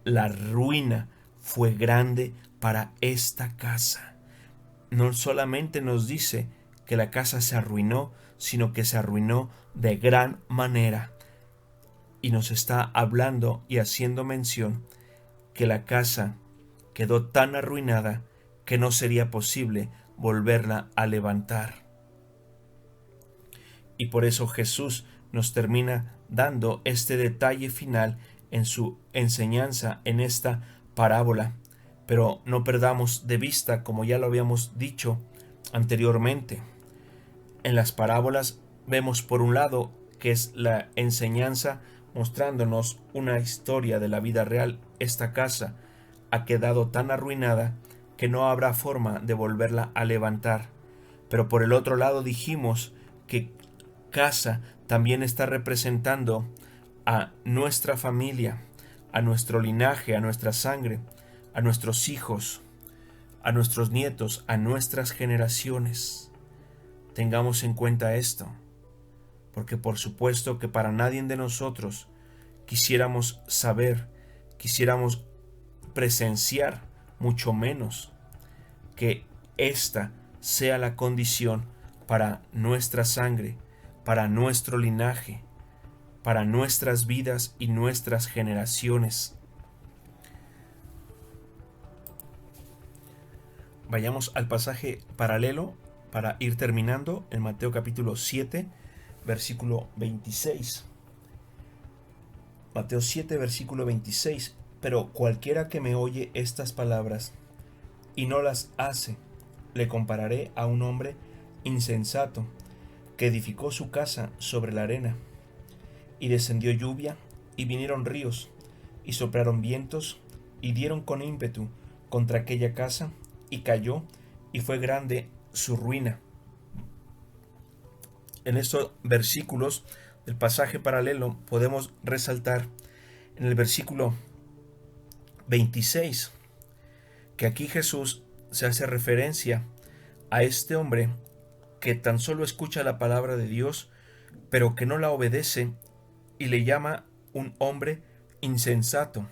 la ruina fue grande para esta casa. No solamente nos dice que la casa se arruinó, sino que se arruinó de gran manera. Y nos está hablando y haciendo mención que la casa quedó tan arruinada que no sería posible volverla a levantar. Y por eso Jesús nos termina dando este detalle final en su enseñanza en esta parábola. Pero no perdamos de vista, como ya lo habíamos dicho anteriormente, en las parábolas vemos por un lado que es la enseñanza mostrándonos una historia de la vida real. Esta casa ha quedado tan arruinada que no habrá forma de volverla a levantar. Pero por el otro lado dijimos que casa también está representando a nuestra familia, a nuestro linaje, a nuestra sangre, a nuestros hijos, a nuestros nietos, a nuestras generaciones. Tengamos en cuenta esto, porque por supuesto que para nadie de nosotros quisiéramos saber, quisiéramos presenciar, mucho menos que esta sea la condición para nuestra sangre, para nuestro linaje, para nuestras vidas y nuestras generaciones. Vayamos al pasaje paralelo para ir terminando, en Mateo capítulo 7, versículo 26. Mateo 7, versículo 26. Pero cualquiera que me oye estas palabras y no las hace, le compararé a un hombre insensato que edificó su casa sobre la arena. Y descendió lluvia, y vinieron ríos, y soplaron vientos, y dieron con ímpetu contra aquella casa, y cayó, y fue grande su ruina. En estos versículos del pasaje paralelo podemos resaltar en el versículo 26 que aquí Jesús se hace referencia a este hombre que tan solo escucha la palabra de Dios, pero que no la obedece, y le llama un hombre insensato.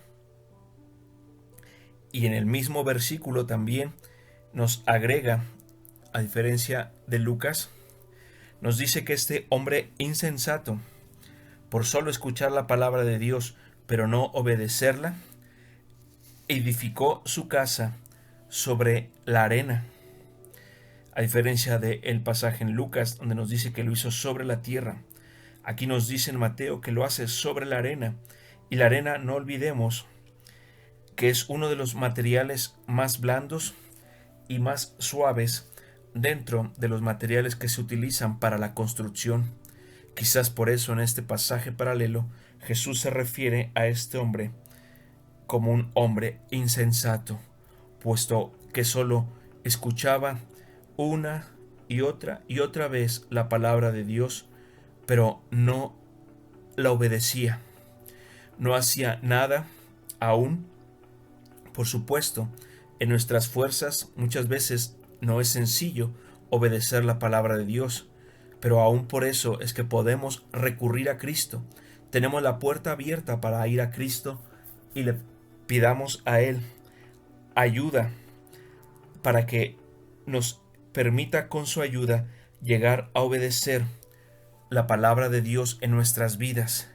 Y en el mismo versículo también nos agrega, a diferencia de Lucas, nos dice que este hombre insensato, por solo escuchar la palabra de Dios, pero no obedecerla, edificó su casa sobre la arena. A diferencia del pasaje en Lucas, donde nos dice que lo hizo sobre la tierra, aquí nos dice en Mateo que lo hace sobre la arena. Y la arena, no olvidemos, que es uno de los materiales más blandos y más suaves dentro de los materiales que se utilizan para la construcción. Quizás por eso en este pasaje paralelo Jesús se refiere a este hombre como un hombre insensato, puesto que solo escuchaba una y otra vez la palabra de Dios, pero no la obedecía, no hacía nada aún. Por supuesto, en nuestras fuerzas muchas veces no es sencillo obedecer la palabra de Dios, pero aún por eso es que podemos recurrir a Cristo. Tenemos la puerta abierta para ir a Cristo y le pidamos a Él ayuda para que nos permita con su ayuda llegar a obedecer la palabra de Dios en nuestras vidas,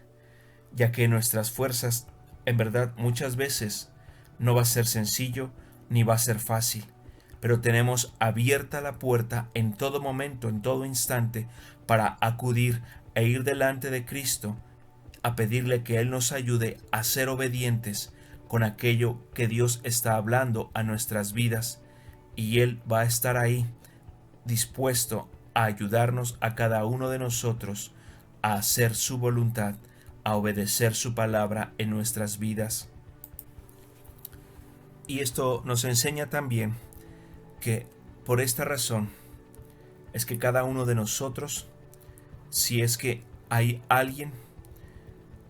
ya que nuestras fuerzas, en verdad, muchas veces no va a ser sencillo ni va a ser fácil, pero tenemos abierta la puerta en todo momento, en todo instante, para acudir e ir delante de Cristo a pedirle que Él nos ayude a ser obedientes con aquello que Dios está hablando a nuestras vidas, y Él va a estar ahí dispuesto a ayudarnos a cada uno de nosotros a hacer su voluntad, a obedecer su palabra en nuestras vidas. Y esto nos enseña también que por esta razón es que cada uno de nosotros, si es que hay alguien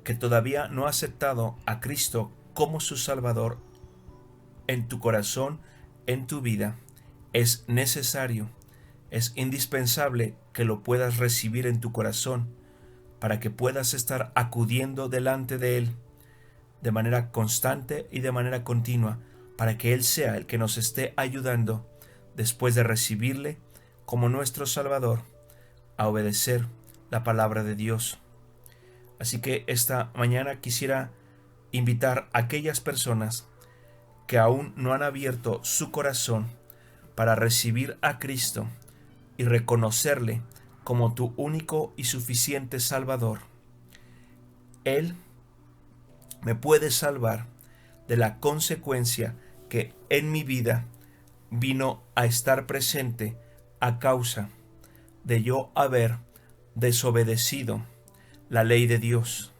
que todavía no ha aceptado a Cristo como su Salvador en tu corazón, en tu vida, es necesario, es indispensable que lo puedas recibir en tu corazón para que puedas estar acudiendo delante de Él de manera constante y de manera continua, para que Él sea el que nos esté ayudando después de recibirle como nuestro Salvador a obedecer la palabra de Dios. Así que esta mañana quisiera invitar a aquellas personas que aún no han abierto su corazón para recibir a Cristo y reconocerle como tu único y suficiente Salvador. Él me puede salvar de la consecuencia que en mi vida vino a estar presente a causa de yo haber desobedecido la ley de Dios.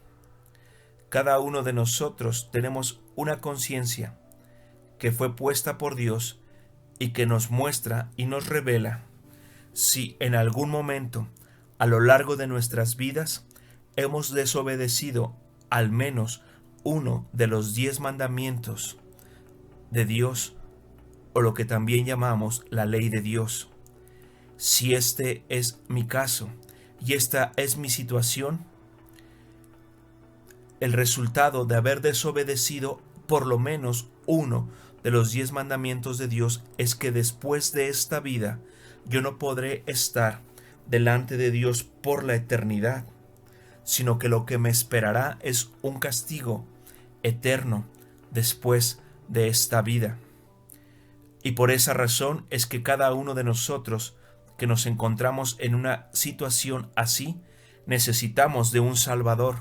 Cada uno de nosotros tenemos una conciencia que fue puesta por Dios y que nos muestra y nos revela si en algún momento a lo largo de nuestras vidas hemos desobedecido al menos uno de los 10 mandamientos de Dios, o lo que también llamamos la ley de Dios. Si este es mi caso y esta es mi situación, el resultado de haber desobedecido por lo menos uno de los 10 mandamientos de Dios es que después de esta vida yo no podré estar delante de Dios por la eternidad, sino que lo que me esperará es un castigo eterno después de esta vida. Y por esa razón es que cada uno de nosotros que nos encontramos en una situación así, necesitamos de un Salvador.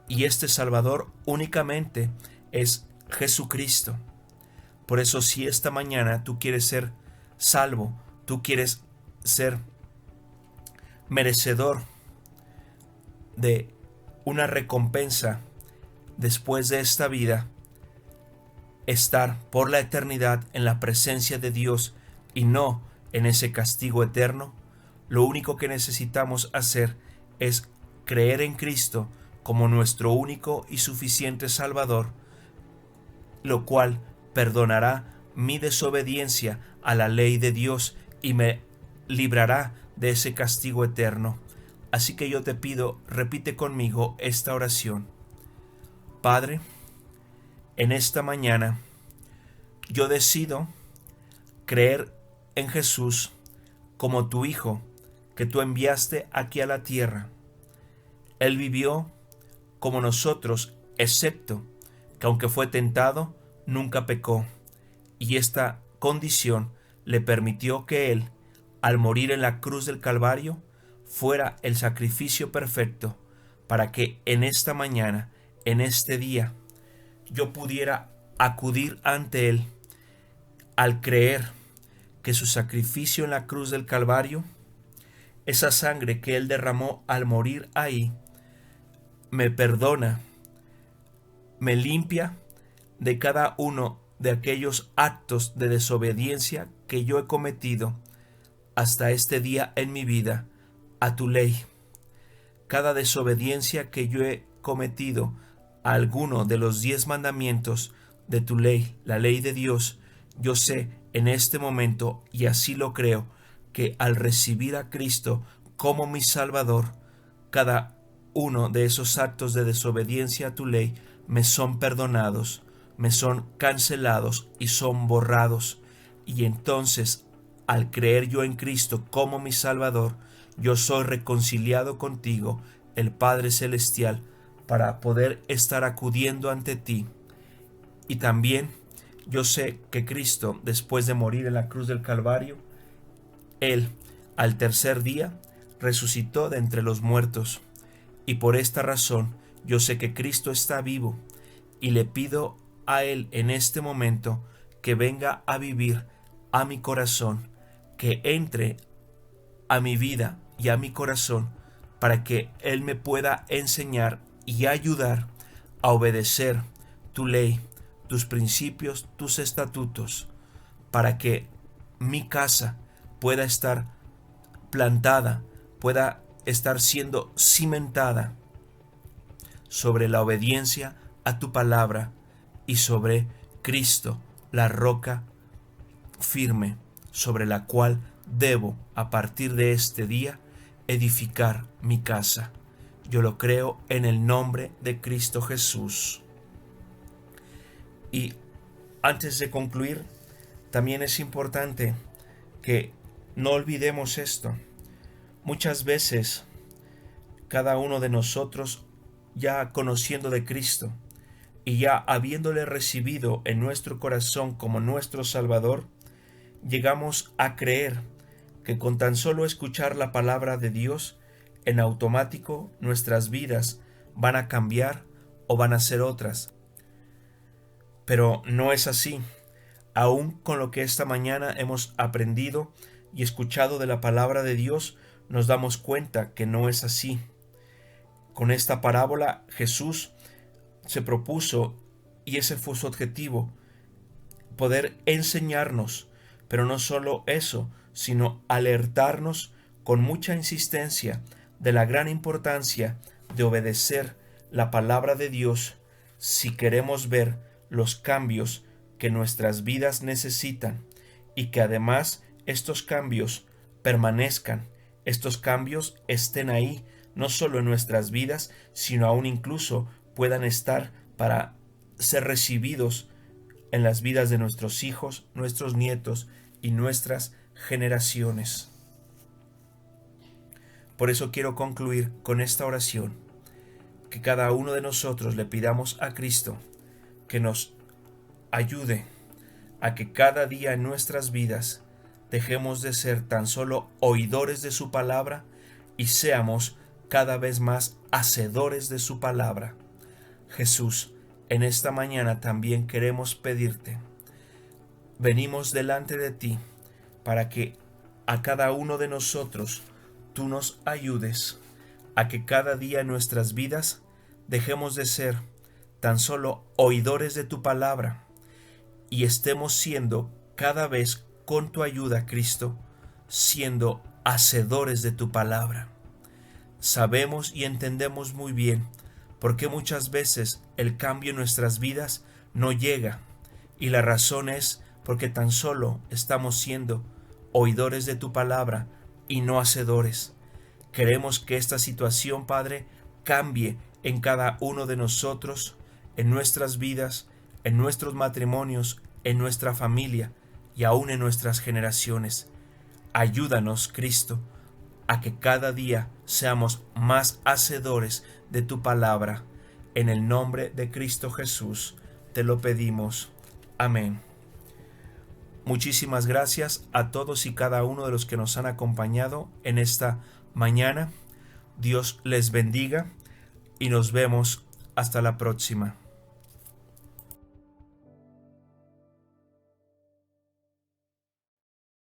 Y este Salvador únicamente es Jesucristo. Por eso, si esta mañana tú quieres ser salvo, tú quieres ser merecedor de una recompensa después de esta vida, estar por la eternidad en la presencia de Dios y no en ese castigo eterno, lo único que necesitamos hacer es creer en Cristo como nuestro único y suficiente Salvador, lo cual perdonará mi desobediencia a la ley de Dios y me librará de ese castigo eterno. Así que yo te pido, repite conmigo esta oración. Padre, en esta mañana yo decido creer en Jesús como tu Hijo que tú enviaste aquí a la tierra. Él vivió como nosotros, excepto que aunque fue tentado, nunca pecó, y esta condición le permitió que Él, al morir en la cruz del Calvario, fuera el sacrificio perfecto para que en esta mañana, en este día, yo pudiera acudir ante Él al creer que su sacrificio en la cruz del Calvario, esa sangre que Él derramó al morir ahí, me perdona, me limpia de cada uno de aquellos actos de desobediencia que yo he cometido hasta este día en mi vida a tu ley. Cada desobediencia que yo he cometido a alguno de los 10 mandamientos de tu ley, la ley de Dios, yo sé en este momento, y así lo creo, que al recibir a Cristo como mi Salvador, cada uno de esos actos de desobediencia a tu ley me son perdonados, me son cancelados y son borrados. Y entonces, al creer yo en Cristo como mi Salvador, yo soy reconciliado contigo, el Padre Celestial, para poder estar acudiendo ante ti. Y también yo sé que Cristo, después de morir en la cruz del Calvario, Él, al tercer día, resucitó de entre los muertos. Y por esta razón, Yo sé que Cristo está vivo y le pido a Él en este momento que venga a vivir a mi corazón, que entre a mi vida y a mi corazón para que Él me pueda enseñar y ayudar a obedecer tu ley, tus principios, tus estatutos, para que mi casa pueda estar plantada, pueda estar siendo cimentada sobre la obediencia a tu palabra y sobre Cristo, la roca firme sobre la cual debo, a partir de este día, edificar mi casa. Yo lo creo en el nombre de Cristo Jesús. Y antes de concluir, también es importante que no olvidemos esto. Muchas veces, cada uno de nosotros, ya conociendo de Cristo y ya habiéndole recibido en nuestro corazón como nuestro Salvador, llegamos a creer que con tan solo escuchar la palabra de Dios, en automático nuestras vidas van a cambiar o van a ser otras. Pero no es así. Aún con lo que esta mañana hemos aprendido y escuchado de la palabra de Dios, nos damos cuenta que no es así. Con esta parábola Jesús se propuso, y ese fue su objetivo, poder enseñarnos, pero no solo eso, sino alertarnos con mucha insistencia de la gran importancia de obedecer la palabra de Dios si queremos ver los cambios que nuestras vidas necesitan, y que además estos cambios permanezcan, estos cambios estén ahí, no solo en nuestras vidas, sino aún incluso puedan estar para ser recibidos en las vidas de nuestros hijos, nuestros nietos y nuestras generaciones. Por eso quiero concluir con esta oración, que cada uno de nosotros le pidamos a Cristo que nos ayude a que cada día en nuestras vidas dejemos de ser tan solo oidores de su palabra y seamos cada vez más hacedores de su palabra. Jesús, en esta mañana también queremos pedirte, venimos delante de ti para que a cada uno de nosotros tú nos ayudes a que cada día en nuestras vidas dejemos de ser tan solo oidores de tu palabra y estemos siendo cada vez con tu ayuda, Cristo, siendo hacedores de tu palabra. Sabemos y entendemos muy bien por qué muchas veces el cambio en nuestras vidas no llega, y la razón es porque tan solo estamos siendo oidores de tu palabra y no hacedores. Queremos que esta situación, Padre, cambie en cada uno de nosotros, en nuestras vidas, en nuestros matrimonios, en nuestra familia y aún en nuestras generaciones. Ayúdanos, Cristo, a que cada día seamos más hacedores de tu palabra. En el nombre de Cristo Jesús te lo pedimos. Amén. Muchísimas gracias a todos y cada uno de los que nos han acompañado en esta mañana. Dios les bendiga y nos vemos hasta la próxima.